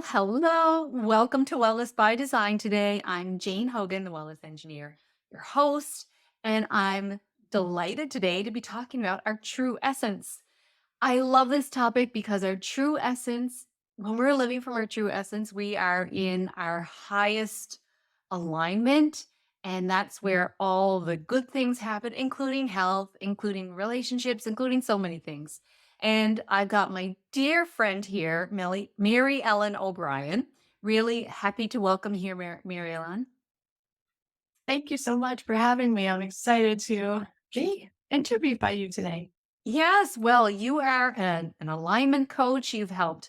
Well, hello. Welcome to Wellness by Design today. I'm Jane Hogan, the Wellness Engineer, your host, and I'm delighted today to be talking about our true essence. I love this topic because our true essence, when we're living from our true essence, we are in our highest alignment. And that's where all the good things happen, including health, including relationships, including so many things. And I've got my dear friend here, Mary Ellen O'Brien. Really happy to welcome you here, Mary Ellen. Thank you so much for having me. I'm excited to be interviewed by you today. Yes, well, you are an alignment coach. You've helped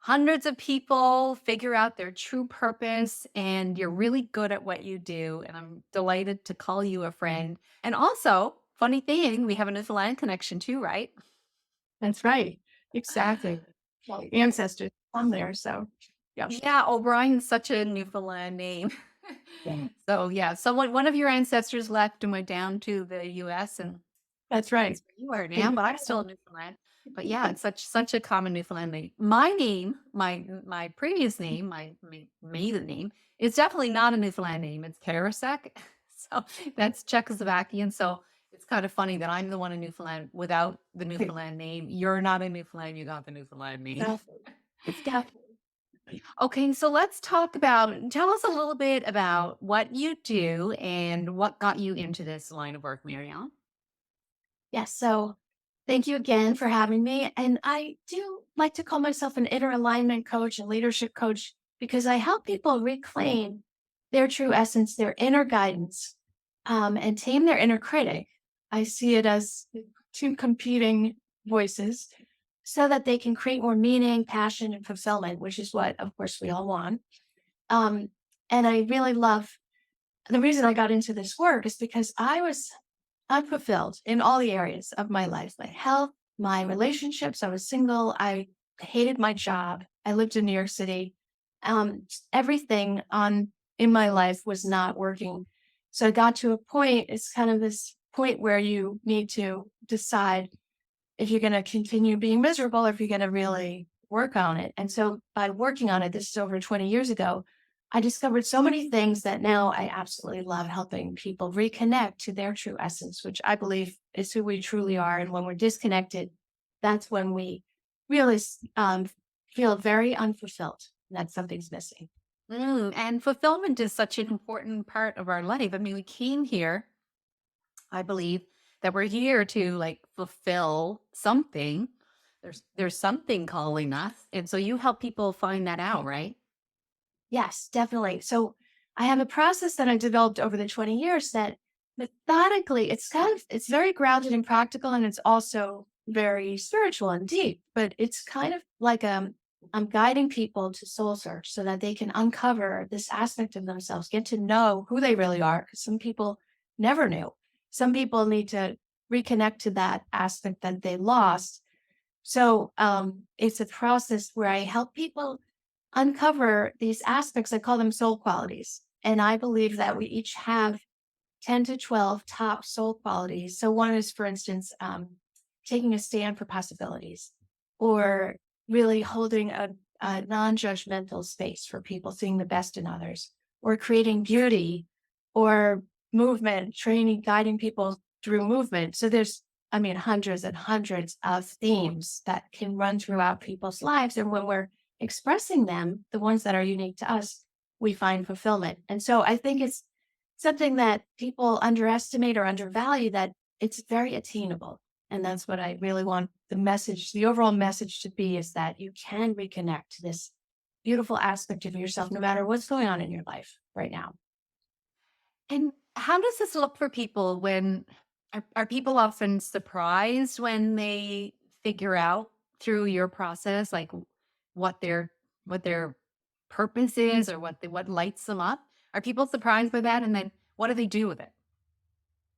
hundreds of people figure out their true purpose, and you're really good at what you do. And I'm delighted to call you a friend. And also, funny thing, we have a Newfoundland connection too, right? That's right. Exactly. My ancestors from there. So, yeah. Yeah, O'Brien's such a Newfoundland name. Yeah. So yeah, one of your ancestors left and went down to the US, and That's right. that's where you are now, but I'm still in Newfoundland. But yeah, it's such a common Newfoundland name. My name, my previous name, my maiden name, is definitely not a Newfoundland name. It's Karasek. So that's Czechoslovakian. So it's kind of funny that I'm the one in Newfoundland without the Newfoundland name. You're not in Newfoundland, you got the Newfoundland name. Definitely. It's definitely. Okay, so let's talk about tell us a little bit about what you do and what got you into this line of work, Marianne. Yes. So, thank you again for having me. And I do like to call myself an inner alignment coach and leadership coach because I help people reclaim their true essence, their inner guidance, and tame their inner critic. I see it as two competing voices so that they can create more meaning, passion, and fulfillment, which is what, of course, we all want. Um, and I really love the reason I got into this work is because I was unfulfilled in all the areas of my life, my health, my relationships. I was single. I hated my job. I lived in New York City. Everything on in my life was not working. So I got to a point, it's kind of this point where you need to decide if you're going to continue being miserable or if you're going to really work on it. And so by working on it, this is over 20 years ago, I discovered so many things that now I absolutely love helping people reconnect to their true essence, which I believe is who we truly are. And when we're disconnected, that's when we really feel very unfulfilled, that something's missing. And fulfillment is such an important part of our life. I mean, we came here, I believe, that we're here to like fulfill something. There's something calling us. And so you help people find that out, right? Yes, definitely. So I have a process that I developed over the 20 years that methodically, it's very grounded and practical, and it's also very spiritual and deep, but it's kind of like I'm guiding people to soul search so that they can uncover this aspect of themselves, get to know who they really are. Because some people never knew. Some people need to reconnect to that aspect that they lost. So it's a process where I help people uncover these aspects. I call them soul qualities. And I believe that we each have 10 to 12 top soul qualities. So one is, for instance, taking a stand for possibilities or really holding a non-judgmental space for people, seeing the best in others, or creating beauty or movement, training, guiding people through movement. So there's, I mean, hundreds and hundreds of themes that can run throughout people's lives. And when we're expressing them, the ones that are unique to us, we find fulfillment. And so I think it's something that people underestimate or undervalue, that it's very attainable. And that's what I really want the message, the overall message to be, is that you can reconnect to this beautiful aspect of yourself, no matter what's going on in your life right now. And how does this look for people when are people often surprised when they figure out through your process like what their purpose is or what lights them up? Are people surprised by that? And then what do they do with it?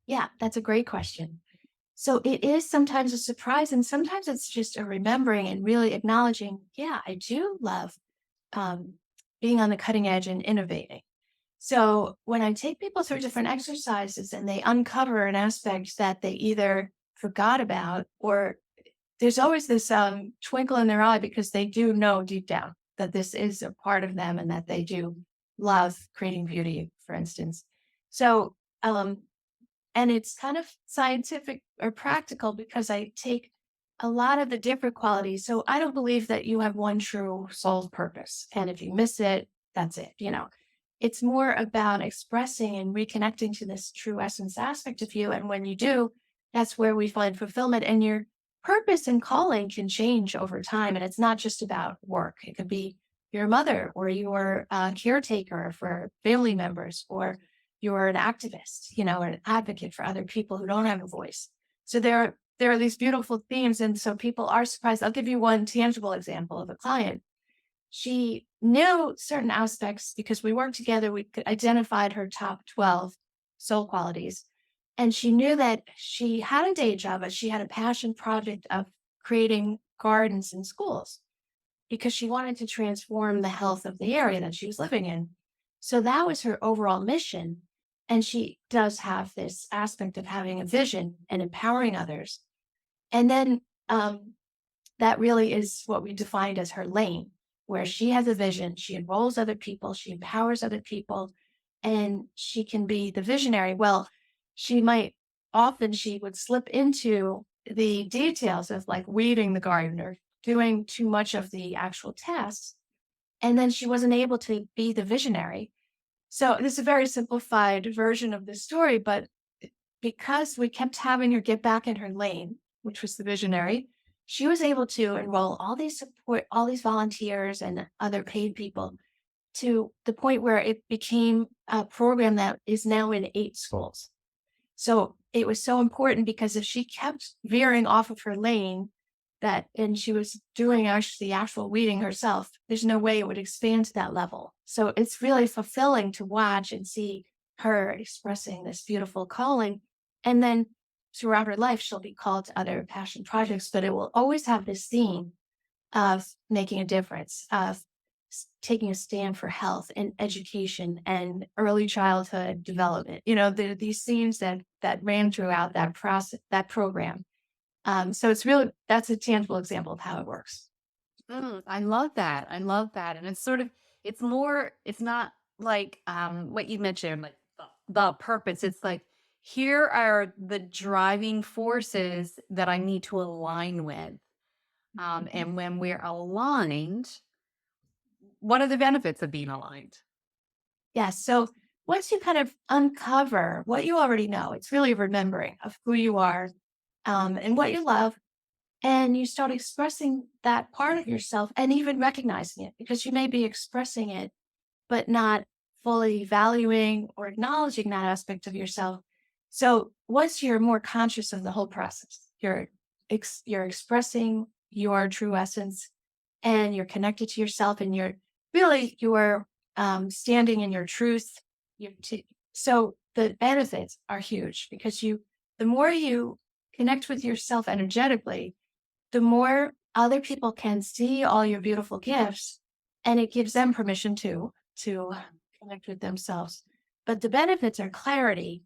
Yeah, that's a great question. So it is sometimes a surprise, and sometimes it's just a remembering and really acknowledging, yeah, I do love um, being on the cutting edge and innovating. So when I take people through different exercises and they uncover an aspect that they either forgot about, or there's always this twinkle in their eye because they do know deep down that this is a part of them and that they do love creating beauty, for instance. So, um, and it's kind of scientific or practical because I take a lot of the different qualities. So I don't believe that you have one true soul's purpose. And if you miss it, that's it. It's more about expressing and reconnecting to this true essence aspect of you. And when you do, that's where we find fulfillment. And your purpose and calling can change over time. And it's not just about work, it could be your mother or your caretaker for family members, or you're an activist, or an advocate for other people who don't have a voice. So there are these beautiful themes, and so people are surprised. I'll give you one tangible example of a client. She knew certain aspects because we worked together. We identified her top 12 soul qualities. And she knew that she had a day job, but she had a passion project of creating gardens in schools because she wanted to transform the health of the area that she was living in. So that was her overall mission. And she does have this aspect of having a vision and empowering others. And then that really is what we defined as her lane, where she has a vision, she enrolls other people, she empowers other people, and she can be the visionary. Well, she would slip into the details of like weeding the garden or doing too much of the actual tasks. And then she wasn't able to be the visionary. So this is a very simplified version of the story, but because we kept having her get back in her lane, which was the visionary, she was able to enroll all these volunteers and other paid people to the point where it became a program that is now in 8 schools. So it was so important because if she kept veering off of her lane, and she was doing the actual weeding herself, there's no way it would expand to that level. So it's really fulfilling to watch and see her expressing this beautiful calling. And then throughout her life, she'll be called to other passion projects, but it will always have this theme of making a difference, of taking a stand for health and education and early childhood development. These themes that ran throughout that process, that program. So that's a tangible example of how it works. I love that. I love that. And it's not like what you mentioned, like the purpose. It's like, here are the driving forces that I need to align with. And when we're aligned, what are the benefits of being aligned? Yes. So once you kind of uncover what you already know, it's really remembering of who you are, and what you love, and you start expressing that part of yourself and even recognizing it because you may be expressing it but not fully valuing or acknowledging that aspect of yourself. So once you're more conscious of the whole process, you're expressing your true essence, and you're connected to yourself, and you're standing in your truth. So the benefits are huge because the more you connect with yourself energetically, the more other people can see all your beautiful gifts, and it gives them permission to connect with themselves. But the benefits are clarity,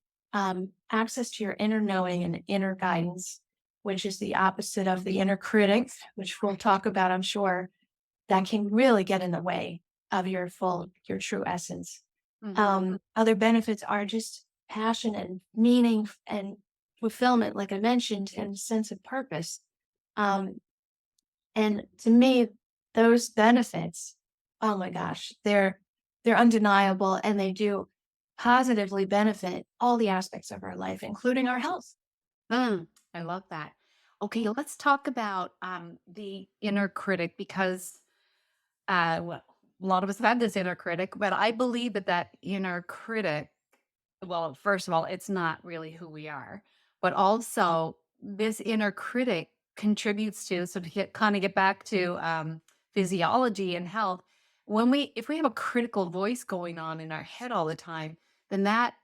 access to your inner knowing and inner guidance, which is the opposite of the inner critic, which we'll talk about, I'm sure, that can really get in the way of your true essence. Other benefits are just passion and meaning and fulfillment, like I mentioned, and sense of purpose. Um, and to me, those benefits, oh my gosh, they're undeniable, and they do positively benefit all the aspects of our life, including our health. I love that. Okay, let's talk about the inner critic because well, a lot of us have had this inner critic, but I believe that inner critic, well, first of all, it's not really who we are, but also this inner critic contributes to, so to kind of get back to physiology and health, if we have a critical voice going on in our head all the time, then that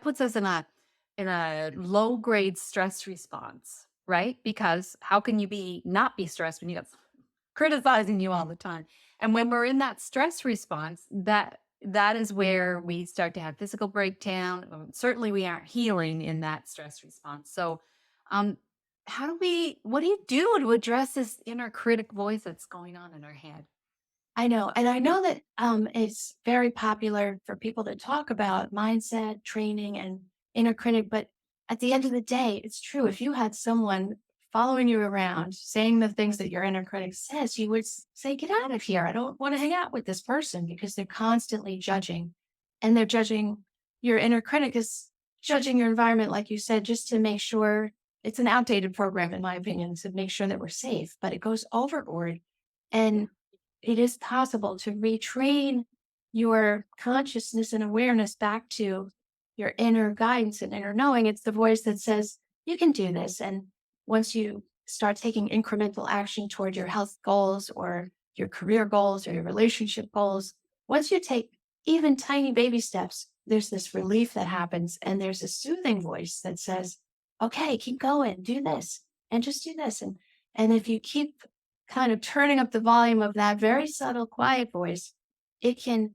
puts us in a low grade stress response, right? Because how can you not be stressed when you got criticizing you all the time? And when we're in that stress response, that is where we start to have physical breakdown. Certainly, we aren't healing in that stress response. So, um, what do you do to address this inner critic voice that's going on in our head? I know. And I know that it's very popular for people to talk about mindset training and inner critic. But at the end of the day, it's true. If you had someone following you around saying the things that your inner critic says, you would say, get out of here. I don't want to hang out with this person because they're constantly judging. And they're judging your inner critic is judging your environment, like you said, just to make sure it's an outdated program, in my opinion, to make sure that we're safe, but it goes overboard. And it is possible to retrain your consciousness and awareness back to your inner guidance and inner knowing. It's the voice that says, you can do this. And once you start taking incremental action toward your health goals or your career goals or your relationship goals, once you take even tiny baby steps, there's this relief that happens. And there's a soothing voice that says, okay, keep going, do this, and just do this. And if you keep kind of turning up the volume of that very subtle, quiet voice, it can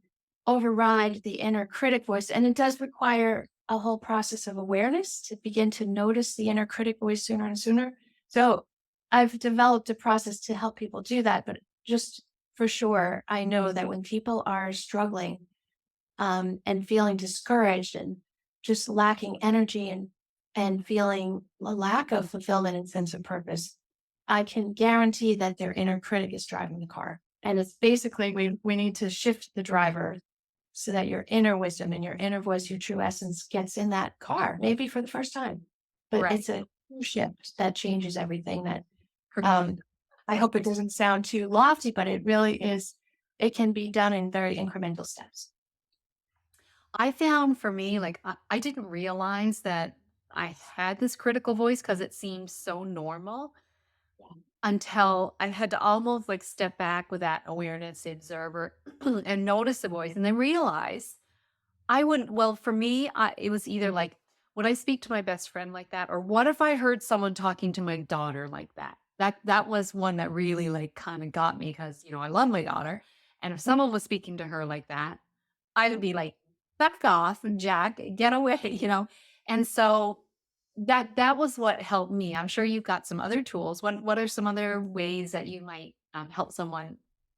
override the inner critic voice. And it does require a whole process of awareness to begin to notice the inner critic voice sooner and sooner. So I've developed a process to help people do that. But just for sure, I know that when people are struggling and feeling discouraged and just lacking energy and feeling a lack of fulfillment and sense of purpose, I can guarantee that their inner critic is driving the car. And it's basically we need to shift the driver so that your inner wisdom and your inner voice, your true essence gets in that car, maybe for the first time. But Right. it's a shift that changes everything that um I hope it doesn't sound too lofty, but it really is, it can be done in very incremental steps. I found for me, like, I didn't realize that I had this critical voice because it seemed so normal until I had to almost like step back with that awareness, the observer, and notice the voice and then realize I wouldn't well, for me, it was either like, would I speak to my best friend like that? Or what if I heard someone talking to my daughter like that? That was one that really like kind of got me because, I love my daughter. And if someone was speaking to her like that, I would be like, back off, Jack, get away, And so that was what helped me. I'm sure you've got some other tools. What are some other ways that you might help someone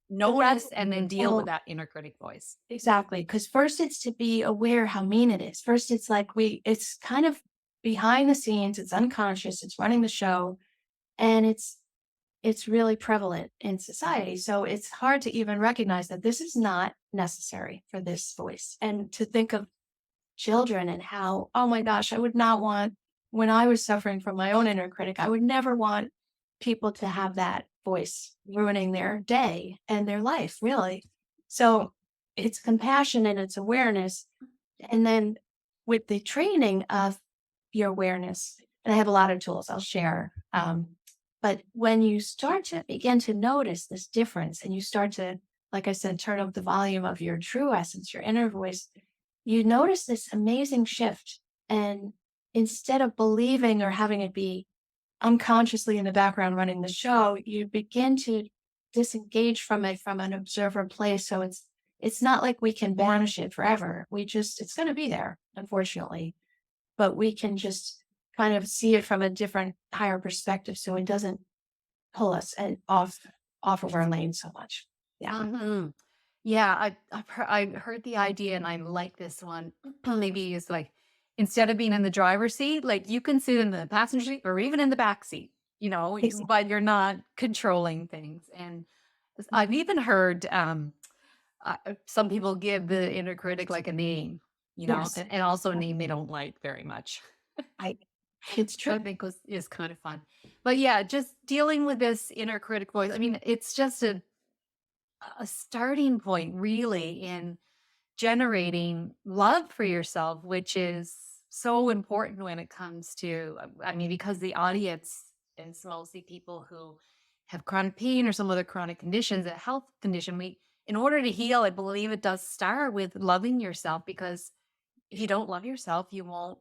notice and then deal with Oh, that inner critic voice? exactly. Because first it's to be aware how mean it is. First, it's like it's kind of behind the scenes, it's unconscious, it's running the show, and it's really prevalent in society. So it's hard to even recognize that this is not necessary for this voice. And to think of children and how, oh my gosh, I would not want, when I was suffering from my own inner critic, I would never want people to have that voice ruining their day and their life, really. So it's compassion and it's awareness. And then with the training of your awareness, and I have a lot of tools I'll share. But when you start to begin to notice this difference and you start to, like I said, turn up the volume of your true essence, your inner voice, you notice this amazing shift. And instead of believing or having it be unconsciously in the background running the show, you begin to disengage from it from an observer place. So it's not like we can banish it forever. We just it's going to be there, unfortunately, but we can just kind of see it from a different, higher perspective, so it doesn't pull us off of our lane so much. Yeah. Mhm. Yeah, I heard the idea and I like this one. Maybe it's like instead of being in the driver's seat, like you can sit in the passenger seat or even in the back seat, but you're not controlling things. And I've even heard some people give the inner critic like a name, Yes. and also a name they don't like very much. I it's I true. think is kind of fun. But yeah, just dealing with this inner critic voice. I mean, it's just a starting point really in generating love for yourself, which is so important when it comes to, I mean, because the audience is mostly people who have chronic pain or some other chronic conditions, a health condition. In order to heal, I believe it does start with loving yourself because if you don't love yourself, you won't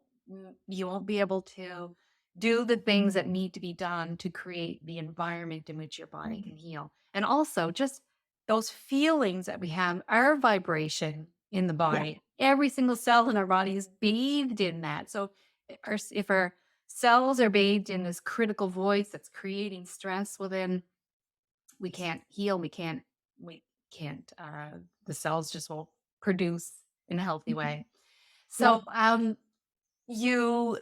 be able to do the things that need to be done to create the environment in which your body can heal. And also just those feelings that we have are vibration in the Yeah. body. Every single cell in our body is bathed in that. So if our cells are bathed in this critical voice that's creating stress within, we can't heal, we can't, the cells just won't produce in a healthy Mhm. way. Yep. So,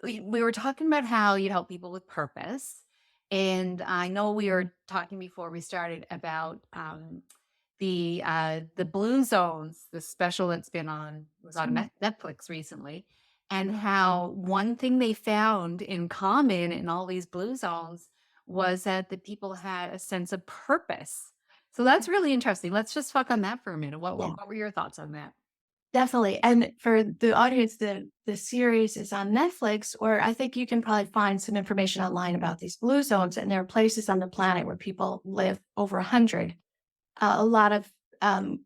we were talking about how you help people with purpose, and I know we were talking before we started about the blue zones, the special that's been on was on Mhm. Netflix recently, and how one thing they found in common in all these blue zones was that the people had a sense of purpose. So that's really interesting. Let's just talk on that for a minute. Yeah. What were your thoughts on that? Definitely, and for the audience, the series is on Netflix, or I think you can probably find some information online about these blue zones, and there are places on the planet where people live over 100. A lot of,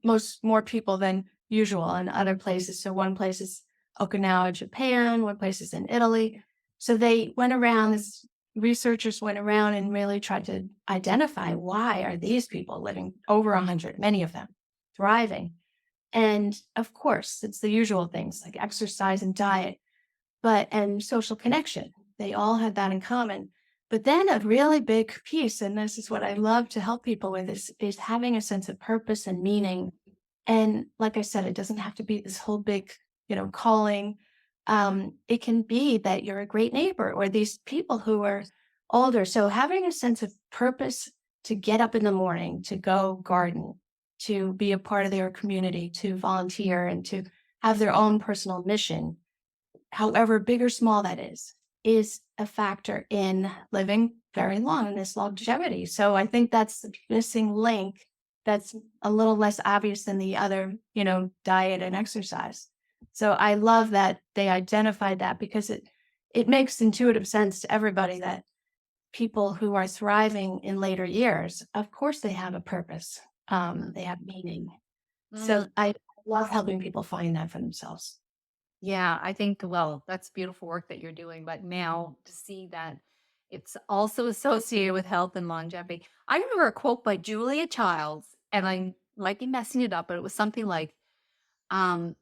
most more people than usual in other places. So one place is Okinawa, Japan, one place is in Italy. So they went around, this researchers went around and really tried to identify why are these people living over 100, many of them thriving. And of course, it's the usual things like exercise and diet, and social connection. They all had that in common. But then a really big piece, and this is what I love to help people with, is having a sense of purpose and meaning. And like I said, it doesn't have to be this whole big, calling. It can be that you're a great neighbor or these people who are older. So having a sense of purpose to get up in the morning, to go garden, to be a part of their community, to volunteer, and to have their own personal mission, however big or small that is a factor in living very long in this longevity. So I think that's the missing link that's a little less obvious than the other, diet and exercise. So I love that they identified that because it makes intuitive sense to everybody that people who are thriving in later years, of course they have a purpose. They have meaning. So Mm. I love helping people find that for themselves. Yeah, I think, well, that's beautiful work that you're doing. But now to see that it's also associated with health and longevity. I remember a quote by Julia Childs, and I might be messing it up, but it was something like, um,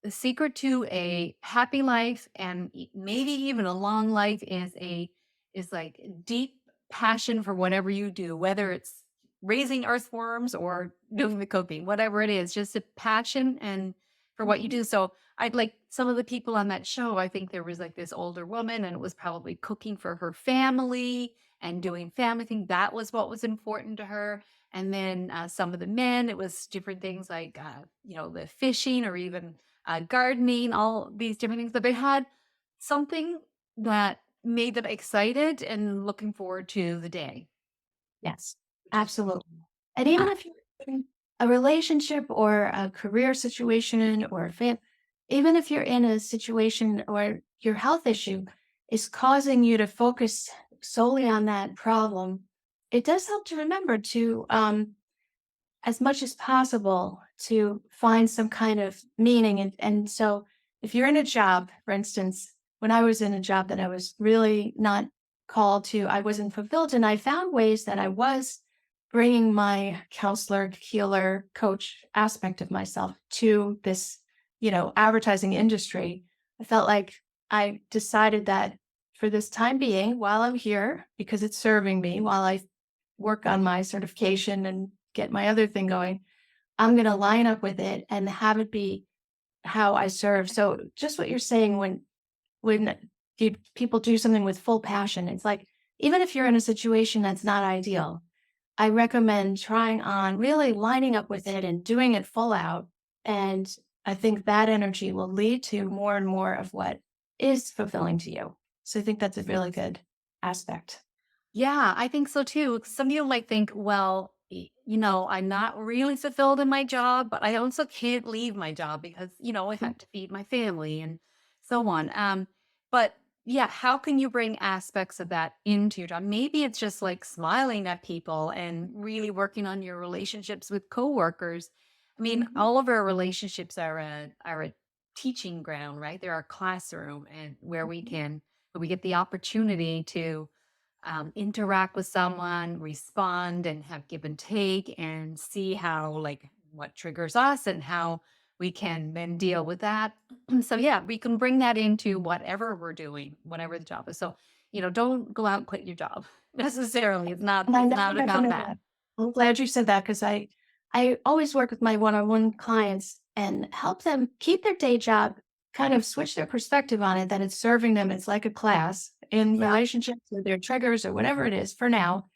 the secret to a happy life and maybe even a long life is like deep passion for whatever you do, whether it's raising earthworms or doing the cooking, whatever it is, just a passion and for what you do. So I'd like some of the people on that show. I think there was like this older woman, and it was probably cooking for her family and doing family thing. That was what was important to her. And then some of the men, it was different things like the fishing or even gardening, all these different things, but they had something that made them excited and looking forward to the day, Yes, which is absolutely. And even if you're in a relationship or a career situation or even if you're in a situation where your health issue is causing you to focus solely on that problem, it does help to remember to as much as possible to find some kind of meaning. And so if you're in a job, for instance, when I was in a job that I was really not called to, I wasn't fulfilled. And I found ways that I was bringing my counselor, healer, coach aspect of myself to this, advertising industry. I felt like I decided that for this time being, while I'm here, because it's serving me, while I work on my certification and get my other thing going, I'm going to line up with it and have it be how I serve. So just what you're saying, when people do something with full passion, it's like even if you're in a situation that's not ideal, I recommend trying on really lining up with it and doing it full out. And I think that energy will lead to more and more of what is fulfilling to you. So I think that's a really good aspect. Yeah, I think so too. Some people might think, well, I'm not really fulfilled in my job, but I also can't leave my job because, I have to feed my family and so on. But yeah, how can you bring aspects of that into your job? Maybe it's just like smiling at people and really working on your relationships with coworkers. I mean, Mhm. all of our relationships are a teaching ground, right? They're our classroom and where we get the opportunity to interact with someone, respond, and have give and take, and see how, like, what triggers us and how we can then deal with that. So, yeah, we can bring that into whatever we're doing, whatever the job is. So, don't go out and quit your job necessarily. It's not, And I it's never not about recommend that. that. I'm glad you said that because I always work with my one-on-one clients and help them keep their day job, kind of switch their perspective on it, that it's serving them. It's like a class in Yeah. relationships with their triggers or whatever it is for now.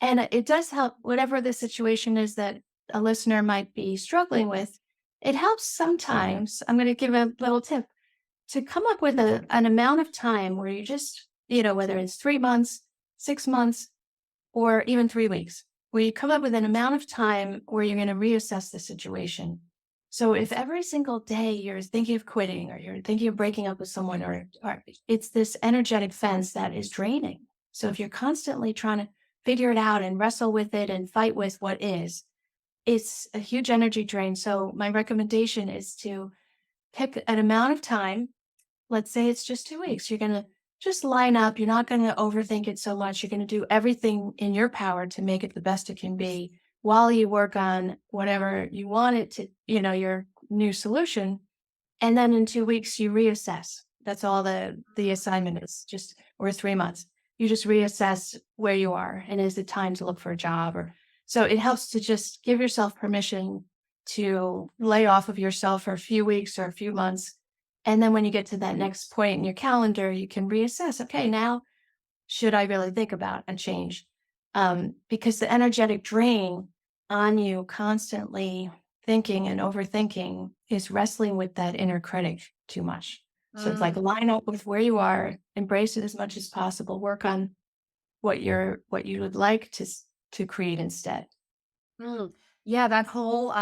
And it does help whatever the situation is that a listener might be struggling with. It helps sometimes. I'm going to give a little tip to come up with an amount of time where you just, whether it's 3 months, 6 months, or even 3 weeks, where you come up with an amount of time where you're going to reassess the situation. So if every single day you're thinking of quitting or you're thinking of breaking up with someone, or it's this energetic fence that is draining. So if you're constantly trying to figure it out and wrestle with it and fight with what is, it's a huge energy drain. So my recommendation is to pick an amount of time. Let's say it's just 2 weeks. You're going to just line up. You're not going to overthink it so much. You're going to do everything in your power to make it the best it can be while you work on whatever you want it to, your new solution. And then in 2 weeks, you reassess. That's all the assignment is, just or 3 months. You just reassess where you are. And is it time to look for a job? Or so it helps to just give yourself permission to lay off of yourself for a few weeks or a few months. And then when you get to that next point in your calendar, you can reassess. Okay, now should I really think about a change? Because the energetic drain on you constantly thinking and overthinking is wrestling with that inner critic too much. So it's like Mm, line up with where you are, embrace it as much as possible, work on what you would like to create instead. mm. Yeah, that whole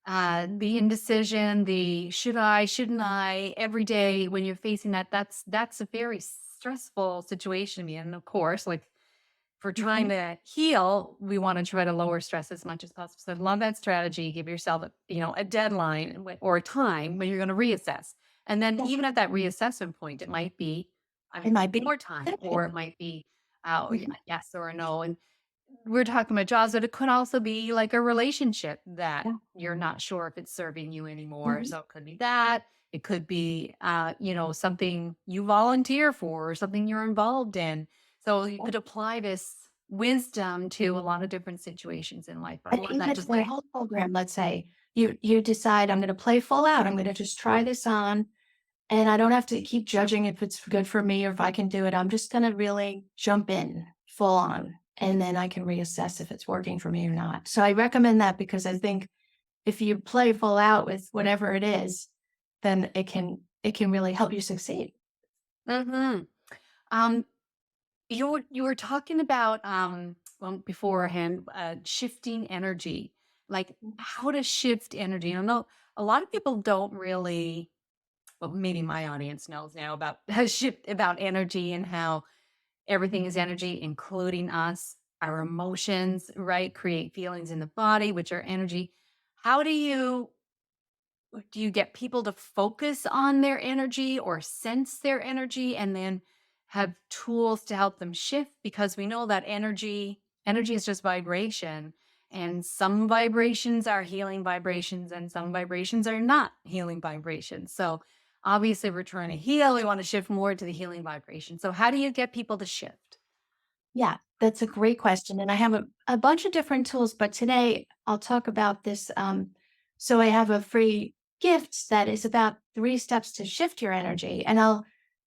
the indecision, the should I, shouldn't I, every day when you're facing that, that's a very stressful situation to be in. Of course, like if we're trying Mhm. to heal, we want to try to lower stress as much as possible. So I love that strategy. Give yourself a deadline or a time when you're going to reassess. And then Yeah, even at that reassessment point, it might be I'm it might be. more time, or it might be oh yeah, Mhm. yes or a no. And we're talking about jobs, but it could also be like a relationship that Yeah. you're not sure if it's serving you anymore. Mhm. So it could be that. It could be, something you volunteer for or something you're involved in. So you Yeah. could apply this wisdom to a lot of different situations in life. I And love that. even Just for a like, health program, let's say you decide I'm going to play full out. I'm going to just try this on. And I don't have to keep judging if it's good for me or if I can do it. I'm just going to really jump in full on. And then I can reassess if it's working for me or not. So I recommend that because I think if you play full out with whatever it is, then it can really help you succeed. hmm um, you were talking about well beforehand, shifting energy, like how to shift energy. I know a lot of people don't really, well, maybe my audience knows now about shift about energy and how everything is energy, including us, our emotions, right? Create feelings in the body, which are energy. How do you get people to focus on their energy or sense their energy and then have tools to help them shift? Because we know that energy is just vibration, and some vibrations are healing vibrations and some vibrations are not healing vibrations. So obviously, if we're trying to heal, we want to shift more to the healing vibration. So how do you get people to shift? Yeah, that's a great question. And I have a bunch of different tools, but today I'll talk about this. So I have a free gift that is about 3 steps to shift your energy.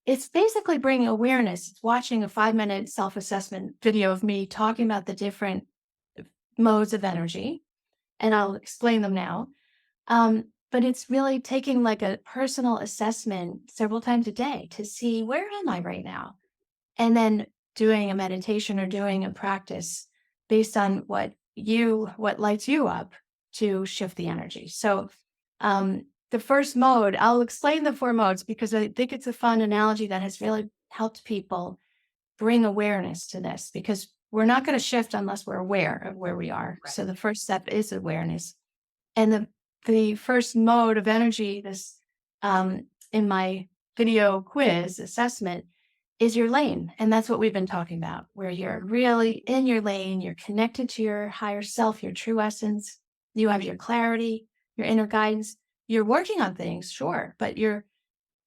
It's basically bringing awareness. It's watching a 5-minute self assessment video of me talking about the different modes of energy, and I'll explain them now. But it's really taking like a personal assessment several times a day to see where am I right now? And then doing a meditation or doing a practice based on what lights you up to shift the energy. So the first mode, I'll explain the 4 modes because I think it's a fun analogy that has really helped people bring awareness to this because we're not going to shift unless we're aware of where we are. Right. So the first step is awareness. And the first mode of energy, this in my video quiz assessment, is your lane. And that's what we've been talking about, where you're really in your lane, you're connected to your higher self, your true essence, you have your clarity, your inner guidance. You're working on things, sure, but your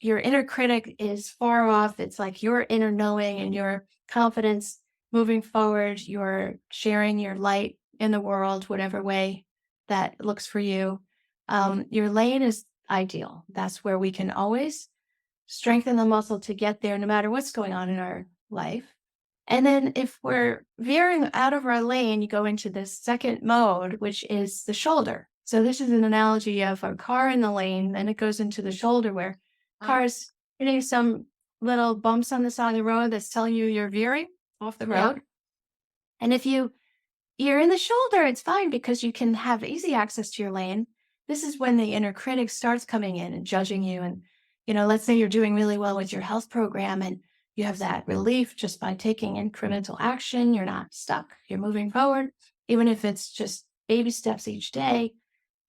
inner critic is far off. It's like your inner knowing and your confidence moving forward. You're sharing your light in the world, whatever way. that looks for you. Your lane is ideal. That's where we can always strengthen the muscle to get there no matter what's going on in our life. And then if we're veering out of our lane, you go into this second mode, which is the shoulder. So this is an analogy of a car in the lane, then it goes into the shoulder where Uh, cars hitting some little bumps on the side of the road that's telling you you're veering off the yeah. road. And if you're in the shoulder, it's fine because you can have easy access to your lane. This is when the inner critic starts coming in and judging you. And, let's say you're doing really well with your health program and you have that relief just by taking incremental action. You're not stuck, you're moving forward, even if it's just baby steps each day.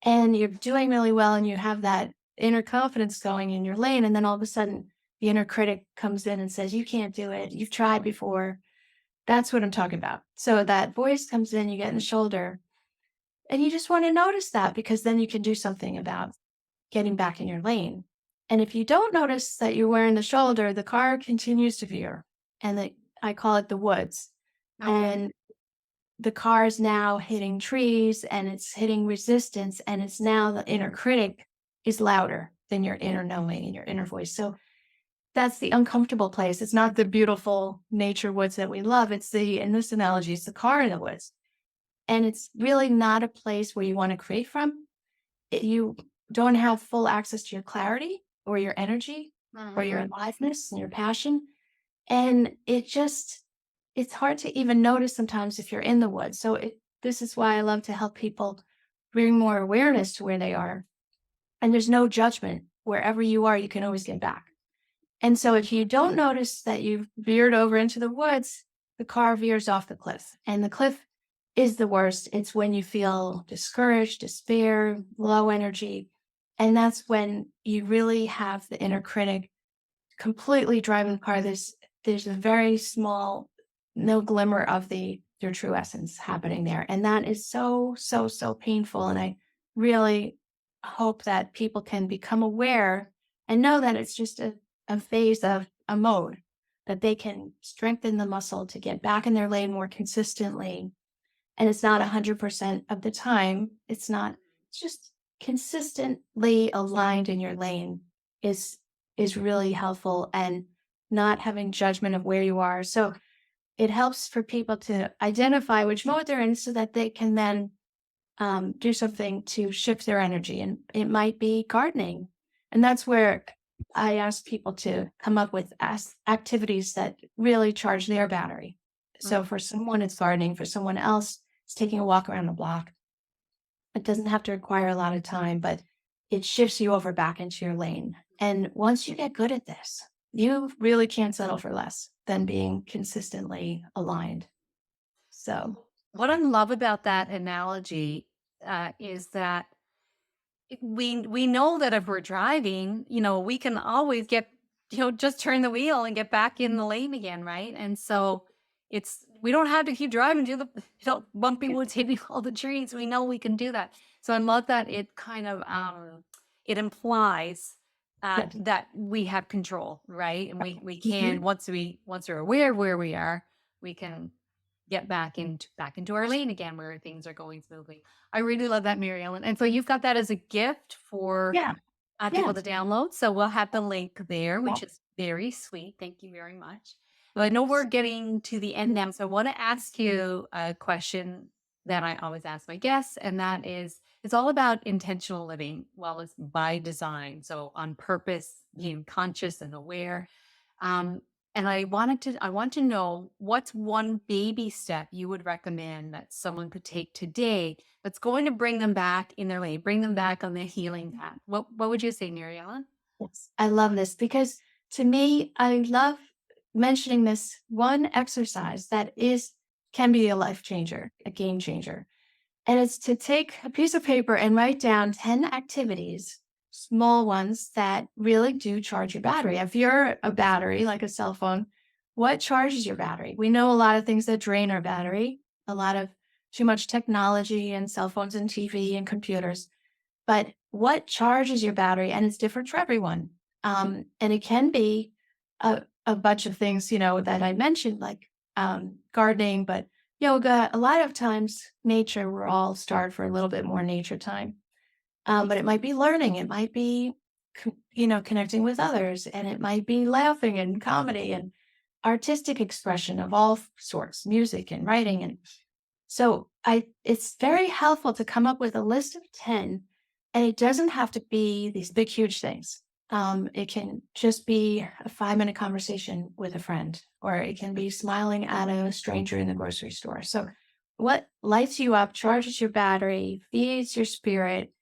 And you're doing really well and you have that inner confidence going in your lane. And then all of a sudden, the inner critic comes in and says, you can't do it. You've tried before. That's what I'm talking about. So that voice comes in, you get in the shoulder, and you just want to notice that because then you can do something about getting back in your lane. And if you don't notice that you're wearing the shoulder, the car continues to veer. And I call it the woods. Okay. And the car is now hitting trees and it's hitting resistance. And it's now the inner critic is louder than your inner knowing and your inner voice. So that's the uncomfortable place. It's not the beautiful nature woods that we love. In this analogy, it's the car in the woods. And it's really not a place where you want to create from. You don't have full access to your clarity or your energy or your Mhm. aliveness and your passion. And it's hard to even notice sometimes if you're in the woods. So this is why I love to help people bring more awareness to where they are. And there's no judgment. Wherever you are, you can always get back. And so if you don't notice that you've veered over into the woods, the car veers off the cliff. And the cliff is the worst. It's when you feel discouraged, despair, low energy. And that's when you really have the inner critic completely driving the car. There's a very small, no glimmer of your true essence happening there. And that is so, so, so painful. And I really hope that people can become aware and know that it's just a phase of a mode, that they can strengthen the muscle to get back in their lane more consistently. And it's not 100% of the time. It's just consistently aligned in your lane is is really helpful, and not having judgment of where you are. So it helps for people to identify which mode they're in so that they can then do something to shift their energy. And it might be gardening. And that's where I ask people to come up with activities that really charge their battery. Mm. So for someone, it's gardening. For someone else, it's taking a walk around the block. It doesn't have to require a lot of time, but it shifts you over back into your lane. And once you get good at this, you really can't settle for less than being consistently aligned. So, What I love about that analogy is that we know that if we're driving, we can always get, just turn the wheel and get back in the lane again, right? And so we don't have to keep driving to the bumpy woods, hitting all the trees. We know we can do that. So I love that it kind of it implies yeah. that we have control, right? And we can Mhm. once we're aware of where we are, we can get back into our lane again where things are going smoothly. I really love that, Mary Ellen. And so you've got that as a gift for Yeah. people Yeah. to download. So we'll have the link there, Yeah. which is very sweet. Thank you very much. But I know we're getting to the end now. So I want to ask you a question that I always ask my guests, and that is it's all about intentional living, well, it's by design. So on purpose, being conscious and aware. Um, and I want to know what's one baby step you would recommend that someone could take today that's going to bring them back in their lane, bring them back on the healing path. What would you say, Mary Ellen? Yes. I love this because to me, I love mentioning this one exercise that can be a life changer, a game changer. And it's to take a piece of paper and write down 10 activities, small ones that really do charge your battery. If you're a battery, like a cell phone, what charges your battery? We know a lot of things that drain our battery, a lot of too much technology and cell phones and TV and computers. But what charges your battery? And it's different for everyone. And it can be a bunch of things, that I mentioned, like gardening, but yoga, a lot of times nature, we're all starved for a little bit more nature time. But it might be learning, it might be, connecting with others, and it might be laughing and comedy and artistic expression of all sorts, music and writing. And so it's very helpful to come up with a list of 10, and it doesn't have to be these big, huge things. It can just be a 5-minute conversation with a friend, or it can be smiling at a stranger in the grocery store. So, what lights you up, charges your battery, feeds your spirit,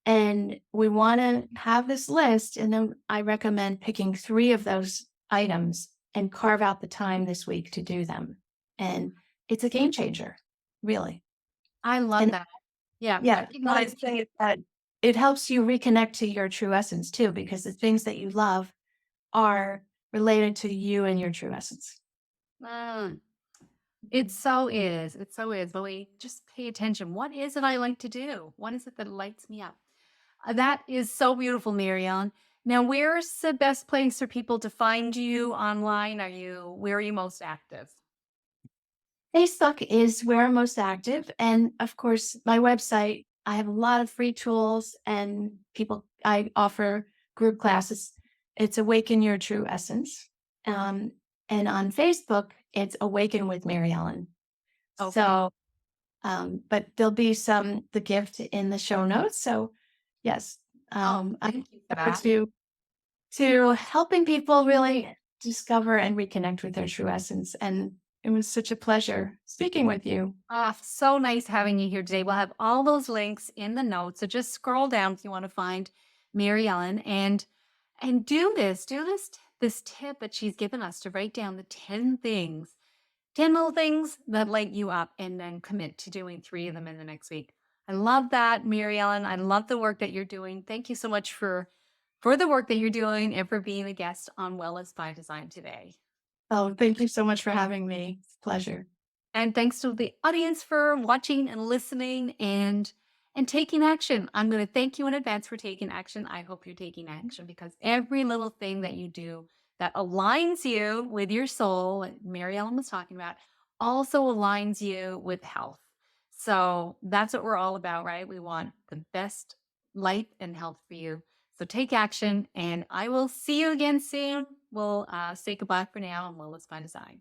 and we want to have this list. And then I recommend picking 3 of those items and carve out the time this week to do them. And it's a game changer, really. I love And that. Yeah, yeah, I recognize. say that it helps you reconnect to your true essence too, because the things that you love are related to you and your true essence. Mm, it so is. It so is. But we just pay attention. What is it I like to do? What is it that lights me up? That is so beautiful, Marianne. Now, where's the best place for people to find you online? Where are you most active? Facebook is where I'm most active. And of course, my website, I have a lot of free tools and I offer group classes. It's Awaken Your True Essence. Um, and on Facebook, it's Awaken with Mary Ellen. Okay. So, but there'll be the gift in the show notes. So, yes, Oh, I thank you for look forward that. to helping people really discover and reconnect with their true essence. And it was such a pleasure speaking with you. Ah, so nice having you here today. We'll have all those links in the notes. So just scroll down if you want to find Mary Ellen and this tip that she's given us to write down the 10 things, 10 little things that light you up, and then commit to doing 3 of them in the next week. I love that, Mary Ellen. I love the work that you're doing. Thank you so much for the work that you're doing and for being a guest on Wellness by Design today. Oh, thank you so much for having me. It's a pleasure. And thanks to the audience for watching and listening and taking action. I'm going to thank you in advance for taking action. I hope you're taking action because every little thing that you do that aligns you with your soul, like Mary Ellen was talking about, also aligns you with health. So that's what we're all about, right? We want the best life and health for you. So take action, and I will see you again soon. We'll say goodbye for now, and Wellness by Design.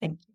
Thank you.